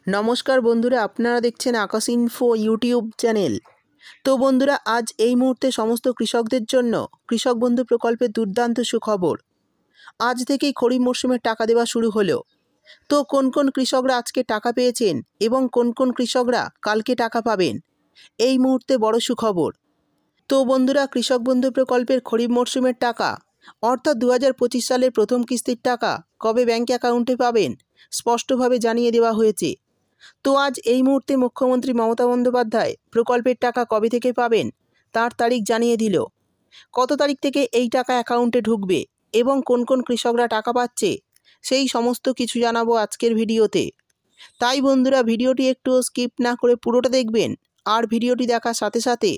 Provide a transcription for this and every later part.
নমস্কার বন্ধুরা, আপনারা দেখছেন আকাশ ইনফো ইউটিউব চ্যানেল। তো বন্ধুরা, আজ এই মুহূর্তে সমস্ত কৃষকদের জন্য কৃষক বন্ধু প্রকল্পের দুর্দান্ত সুখবর। আজ থেকেই খরিফ মরশুমের টাকা দেওয়া শুরু হলো। তো কোন কোন কৃষকরা আজকে টাকা পেয়েছেন এবং কোন কোন কৃষকরা কালকে টাকা পাবেন, এই মুহূর্তে বড় সুখবর। তো বন্ধুরা, কৃষক বন্ধু প্রকল্পের খরিফ মরশুমের টাকা অর্থাৎ 2025 সালের প্রথম কিস্তির টাকা কবে ব্যাঙ্ক অ্যাকাউন্টে পাবেন স্পষ্টভাবে জানিয়ে দেওয়া হয়েছে। তো আজ এই মুহূর্তে মুখ্যমন্ত্রী মমতা বন্দ্যোপাধ্যায় প্রকল্পের টাকা কবে থেকে পাবেন তার তারিখ জানিয়ে দিল। কত তারিখ থেকে এই টাকা অ্যাকাউন্টে ঢুকবে এবং কোন কোন কৃষকরা টাকা পাচ্ছে সেই সমস্ত কিছু জানাবো আজকের ভিডিওতে। তাই বন্ধুরা, ভিডিওটি একটু স্কিপ না করে পুরোটা দেখবেন। আর ভিডিওটি দেখার সাথে সাথে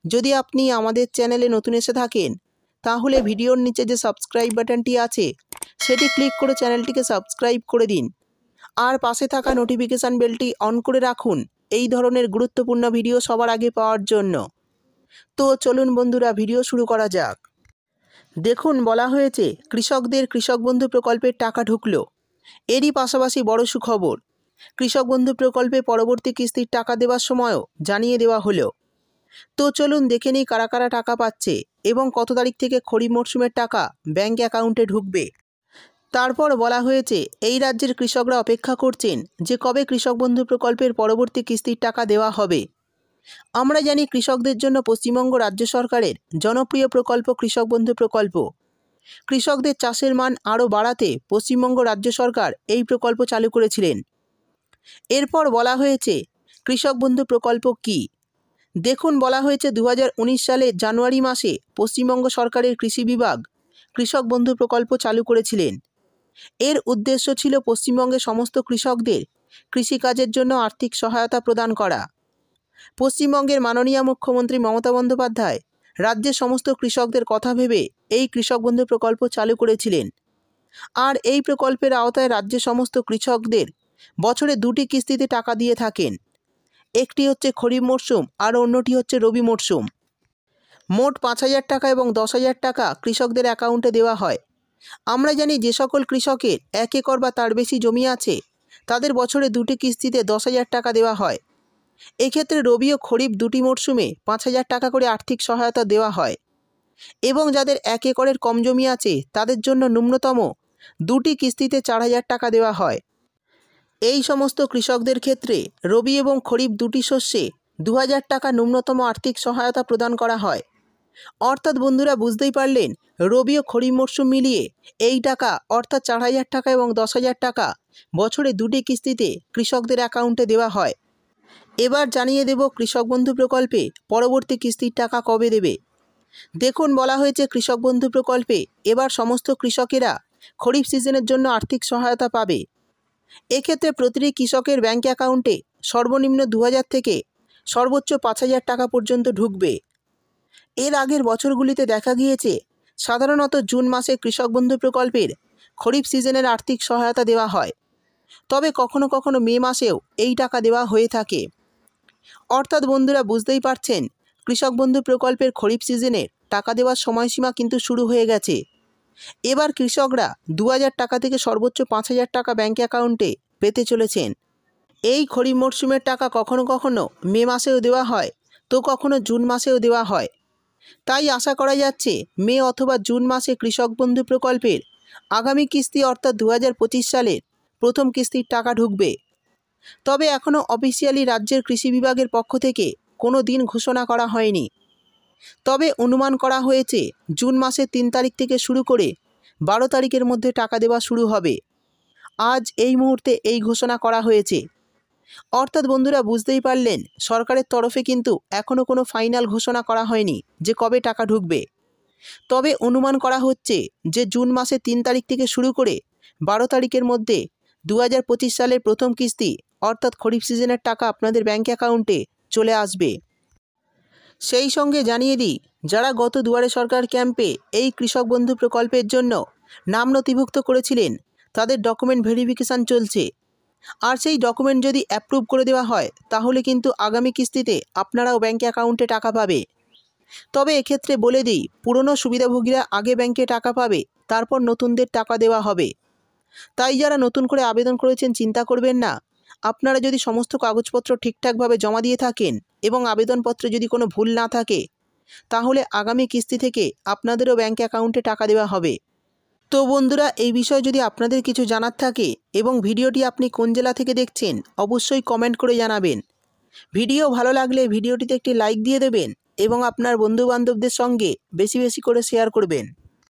যদি আপনি আমাদের চ্যানেলে নতুন এসে থাকেন তাহলে ভিডিওর নিচে যে সাবস্ক্রাইব বাটনটি আছে সেটি ক্লিক করে চ্যানেলটিকে সাবস্ক্রাইব করে দিন। আর পাশে থাকা নোটিফিকেশান বেলটি অন করে রাখুন এই ধরনের গুরুত্বপূর্ণ ভিডিও সবার আগে পাওয়ার জন্য। তো চলুন বন্ধুরা, ভিডিও শুরু করা যাক। দেখুন, বলা হয়েছে কৃষকদের কৃষক বন্ধু প্রকল্পের টাকা ঢুকলো। এরই পাশাপাশি বড় সুখবর, কৃষক বন্ধু প্রকল্পে পরবর্তী কিস্তির টাকা দেওয়ার সময়ও জানিয়ে দেওয়া হলো। তো চলুন দেখে নিই কারা কারা টাকা পাচ্ছে এবং কত তারিখ থেকে খরিফ মরশুমের টাকা ব্যাঙ্ক অ্যাকাউন্টে ঢুকবে। তারপর বলা হয়েছে এই রাজ্যের কৃষকরা অপেক্ষা করছেন যে কবে কৃষক বন্ধু প্রকল্পের পরবর্তী কিস্তির টাকা দেওয়া হবে। আমরা জানি কৃষকদের জন্য পশ্চিমবঙ্গ রাজ্য সরকারের জনপ্রিয় প্রকল্প কৃষক বন্ধু প্রকল্প। কৃষকদের চাষের মান আরও বাড়াতে পশ্চিমবঙ্গ রাজ্য সরকার এই প্রকল্প চালু করেছিলেন। এরপর বলা হয়েছে কৃষক বন্ধু প্রকল্প কী। দেখুন, বলা হয়েছে 2019 সালের জানুয়ারি মাসে পশ্চিমবঙ্গ সরকারের কৃষি বিভাগ কৃষক বন্ধু প্রকল্প চালু করেছিলেন। এর উদ্দেশ্য ছিল পশ্চিমবঙ্গের সমস্ত কৃষকদের কৃষিকাজের জন্য আর্থিক সহায়তা প্রদান করা। পশ্চিমবঙ্গের মাননীয় মুখ্যমন্ত্রী মমতা বন্দ্যোপাধ্যায় রাজ্যের সমস্ত কৃষকদের কথা ভেবে এই কৃষক বন্ধু প্রকল্প চালু করেছিলেন। আর এই প্রকল্পের আওতায় রাজ্যের সমস্ত কৃষকদের বছরে দুটি কিস্তিতে টাকা দিয়ে থাকেন। একটি হচ্ছে খরিফ মরশুম আর অন্যটি হচ্ছে রবি মরশুম। মোট 5,000 টাকা এবং 10,000 টাকা কৃষকদের অ্যাকাউন্টে দেওয়া হয়। আমরা জানি যে সকল কৃষকের 1 একর বা তার বেশি জমি আছে তাদের বছরে দুটি কিস্তিতে 10,000 টাকা দেওয়া হয়। এক্ষেত্রে রবি ও খরিফ দুটি মরশুমে 5,000 টাকা করে আর্থিক সহায়তা দেওয়া হয় এবং যাদের 1 একরের কম জমি আছে তাদের জন্য ন্যূনতম দুটি কিস্তিতে 4,000 টাকা দেওয়া হয়। এই সমস্ত কৃষকদের ক্ষেত্রে রবি এবং খরিফ দুটি শস্যে 2,000 টাকা ন্যূনতম আর্থিক সহায়তা প্রদান করা হয়। অর্থাৎ বন্ধুরা, বুঝতেই পারলেন, রবি ও খরিফ মরশুম মিলিয়ে এই টাকা অর্থাৎ 4,000 টাকা এবং 10,000 টাকা বছরে দুটি কিস্তিতে কৃষকদের অ্যাকাউন্টে দেওয়া হয়। এবার জানিয়ে দেব কৃষক বন্ধু প্রকল্পে পরবর্তী কিস্তির টাকা কবে দেবে। দেখুন, বলা হয়েছে কৃষক বন্ধু প্রকল্পে এবার সমস্ত কৃষকেরা খরিফ সিজনের জন্য আর্থিক সহায়তা পাবে। এক্ষেত্রে প্রতিটি কৃষকের ব্যাঙ্ক অ্যাকাউন্টে সর্বনিম্ন 2,000 থেকে সর্বোচ্চ 5,000 টাকা পর্যন্ত ঢুকবে। এর আগের বছরগুলিতে দেখা গিয়েছে সাধারণত জুন মাসে কৃষক বন্ধু প্রকল্পের খরিফ সিজনের আর্থিক সহায়তা দেওয়া হয়, তবে কখনো কখনো মে মাসেও এই টাকা দেওয়া হয়ে থাকে। অর্থাৎ বন্ধুরা, বুঝতেই পারছেন, কৃষক বন্ধু প্রকল্পের খরিফ সিজনের টাকা দেওয়ার সময়সীমা কিন্তু শুরু হয়ে গেছে। এবার কৃষকরা 2,000 টাকা থেকে সর্বোচ্চ 5,000 টাকা ব্যাঙ্ক অ্যাকাউন্টে পেতে চলেছেন। এই খরিফ মরশুমের টাকা কখনো কখনো মে মাসেও দেওয়া হয় তো কখনো জুন মাসেও দেওয়া হয়। তাই আশা করা যাচ্ছে মে অথবা জুন মাসে কৃষক বন্ধু প্রকল্পের আগামী কিস্তি অর্থাৎ 2025 সালের প্রথম কিস্তির টাকা ঢুকবে। তবে এখনও অফিসিয়ালি রাজ্যের কৃষি বিভাগের পক্ষ থেকে কোনো দিন ঘোষণা করা হয়নি। তবে অনুমান করা হয়েছে জুন মাসের 3 তারিখ থেকে শুরু করে 12 তারিখের মধ্যে টাকা দেওয়া শুরু হবে। আজ এই মুহূর্তে এই ঘোষণা করা হয়েছে। অর্থাৎ বন্ধুরা, বুঝতেই পারলেন, সরকারের তরফে কিন্তু এখনও কোনো ফাইনাল ঘোষণা করা হয়নি যে কবে টাকা ঢুকবে। তবে অনুমান করা হচ্ছে যে জুন মাসের 3 তারিখ থেকে শুরু করে 12 তারিখের মধ্যে 2025 সালের প্রথম কিস্তি অর্থাৎ খরিফ সিজনের টাকা আপনাদের ব্যাঙ্ক অ্যাকাউন্টে চলে আসবে। সেই সঙ্গে জানিয়ে দিই, যারা গত দুয়ারে সরকার ক্যাম্পে এই কৃষক বন্ধু প্রকল্পের জন্য নাম নথিভুক্ত করেছিলেন তাদের ডকুমেন্ট ভেরিফিকেশান চলছে। আর সেই ডকুমেন্ট যদি অ্যাপ্রুভ করে দেওয়া হয় তাহলে কিন্তু আগামী কিস্তিতে আপনারাও ব্যাঙ্ক অ্যাকাউন্টে টাকা পাবে। তবে এক্ষেত্রে বলে দিই, পুরনো সুবিধাভোগীরা আগে ব্যাঙ্কে টাকা পাবে, তারপর নতুনদের টাকা দেওয়া হবে। তাই যারা নতুন করে আবেদন করেছেন চিন্তা করবেন না, আপনারা যদি সমস্ত কাগজপত্র ঠিকঠাকভাবে জমা দিয়ে থাকেন এবং আবেদনপত্রে যদি কোনো ভুল না থাকে, তাহলে আগামী কিস্তি থেকে আপনাদেরও ব্যাঙ্ক অ্যাকাউন্টে টাকা দেওয়া হবে। তো বন্ধুরা, এই বিষয়ে যদি আপনাদের কিছু জানার থাকে এবং ভিডিওটি আপনি কোন জেলা থেকে দেখছেন অবশ্যই কমেন্ট করে জানাবেন। ভিডিও ভালো লাগলে ভিডিওটিতে একটি লাইক দিয়ে দেবেন এবং আপনার বন্ধুবান্ধবদের সঙ্গে বেশি বেশি করে শেয়ার করবেন।